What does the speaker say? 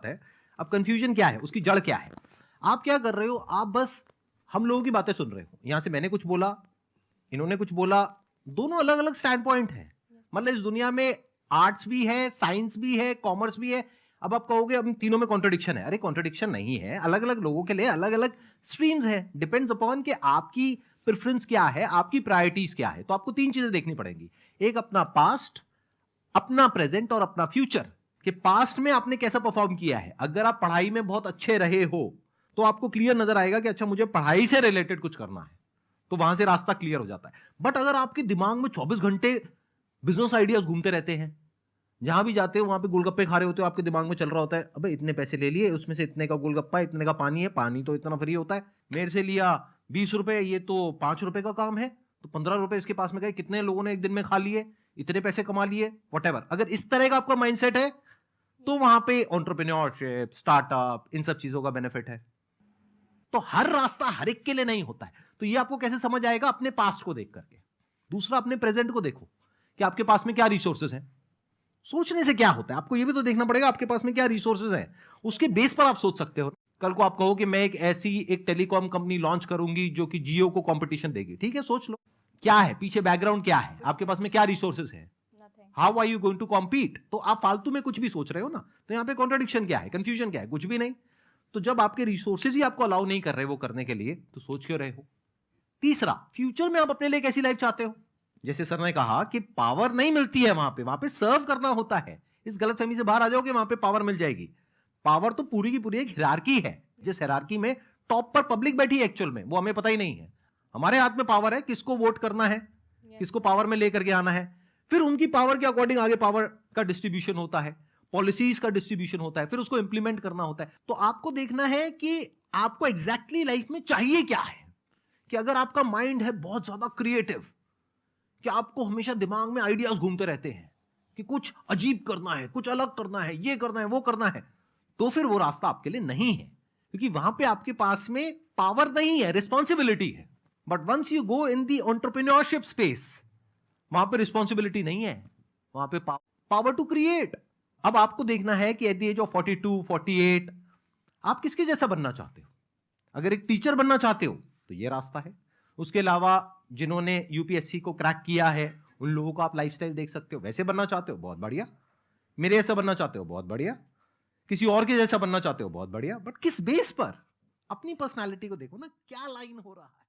बात है। अब कंफ्यूजन क्या है, उसकी जड़ क्या है? आप क्या कर रहे हो, आप बस हम लोगों की बातें सुन रहे हो। यहां से मैंने कुछ बोला, इन्होंने कुछ बोला, दोनों अलग अलग स्टैंड पॉइंट है। मतलब इस दुनिया में आर्ट्स भी है, साइंस भी है, कॉमर्स भी है। अब आप कहोगे अब तीनों में कॉन्ट्रडिक्शन है। अरे कॉन्ट्रडिक्शन नहीं है, अलग अलग लोगों के लिए अलग अलग स्ट्रीम्स है। डिपेंड्स अपॉन कि आपकी प्रेफरेंस क्या है, आपकी प्रायोरिटीज क्या है। तो आपको तीन चीजें देखनी पड़ेंगी, एक अपना पास्ट, अपना प्रेजेंट और अपना फ्यूचर। कि पास्ट में आपने कैसा परफॉर्म किया है। अगर आप पढ़ाई में बहुत अच्छे रहे हो तो आपको क्लियर नजर आएगा कि अच्छा मुझे पढ़ाई से रिलेटेड कुछ करना है, तो वहां से रास्ता क्लियर हो जाता है। बट अगर आपके दिमाग में 24 घंटे बिजनेस आइडियाज घूमते रहते हैं, जहां भी जाते हो वहां पे गोलगप्पे खा रहे होते हो, आपके दिमाग में चल रहा होता है अबे इतने पैसे ले लिए, उसमें से इतने का गोलगप्पा, इतने का पानी है, पानी तो इतना फ्री होता है, मेरे से लिया 20 रुपए, ये तो 5 रुपए का काम है, तो 15 रुपए इसके पास में गए, कितने लोगों ने एक दिन में खा लिए, इतने पैसे कमा लिए, वॉटेवर। अगर इस तरह का आपका माइंडसेट है तो वहां पे एंटरप्रेन्योरशिप, स्टार्टअप, इन सब चीजों का बेनिफिट है। तो हर रास्ता हर एक के लिए नहीं होता है। तो ये आपको कैसे समझ आएगा? अपने पास्ट को देख करके। दूसरा, अपने प्रेजेंट को देखो कि आपके पास में क्या रिसोर्सेज हैं। सोचने से क्या होता है, आपको ये भी तो देखना पड़ेगा आपके पास में क्या रिसोर्सेज हैं। उसके बेस पर आप सोच सकते हो। कल को आप कहो कि मैं एक टेलीकॉम कंपनी लॉन्च करूंगी जो कि जियो को कंपटीशन देगी। ठीक है, सोच लो क्या है पीछे, बैकग्राउंड क्या है, आपके पास में क्या रिसोर्सेज है, how are you going to compete. तो आप फालतू में कुछ भी सोच रहे हो ना, तो यहां पे कॉन्ट्रडिक्शन क्या है, कंफ्यूजन क्या है? कुछ भी नहीं। तो जब आपके रिसोर्सेज ही आपको अलाउ नहीं कर रहे वो करने के लिए, तो सोच क्यों रहे हो? तीसरा, फ्यूचर में आप अपने लिए कैसी लाइफ चाहते हो? जैसे सर ने कहा कि पावर नहीं मिलती है वहां पे सर्व करना होता है। इस गलतफहमी से बाहर आ जाओ कि वहां पे पावर मिल जाएगी। पावर तो पूरी की पूरी एक हिरार्की है, जिस हिरार्की में टॉप पर पब्लिक बैठी है, एक्चुअल में वो हमें पता ही नहीं है। हमारे हाथ में पावर है, किसको वोट करना है, किसको पावर में लेकर के आना है। फिर उनकी पावर के अकॉर्डिंग आगे पावर का डिस्ट्रीब्यूशन होता है, पॉलिसीज का डिस्ट्रीब्यूशन होता है, फिर उसको इंप्लीमेंट करना होता है। तो आपको देखना है कि आपको एग्जैक्टली लाइफ में चाहिए क्या है। कि अगर आपका माइंड है बहुत ज्यादा क्रिएटिव, कि आपको हमेशा दिमाग में आइडियाज घूमते रहते हैं कि कुछ अजीब करना है, कुछ अलग करना है, ये करना है, वो करना है, तो फिर वो रास्ता आपके लिए नहीं है। क्योंकि वहां पे आपके पास में पावर नहीं है, रिस्पॉन्सिबिलिटी है। But once you go in the entrepreneurship space, वहां पे रिस्पॉन्सिबिलिटी नहीं है, वहां पे पावर टू क्रिएट। अब आपको देखना है कि एट द एज ऑफ 42, 48 आप किसके जैसा बनना चाहते हो। अगर एक टीचर बनना चाहते हो तो ये रास्ता है। उसके अलावा जिन्होंने यूपीएससी को क्रैक किया है उन लोगों का आप लाइफस्टाइल देख सकते हो। वैसे बनना चाहते हो, बहुत बढ़िया। मेरे जैसा बनना चाहते हो, बहुत बढ़िया। किसी और के जैसा बनना चाहते हो, बहुत बढ़िया। बट किस बेस पर? अपनी पर्सनालिटी को देखो ना, क्या लाइन हो रहा है।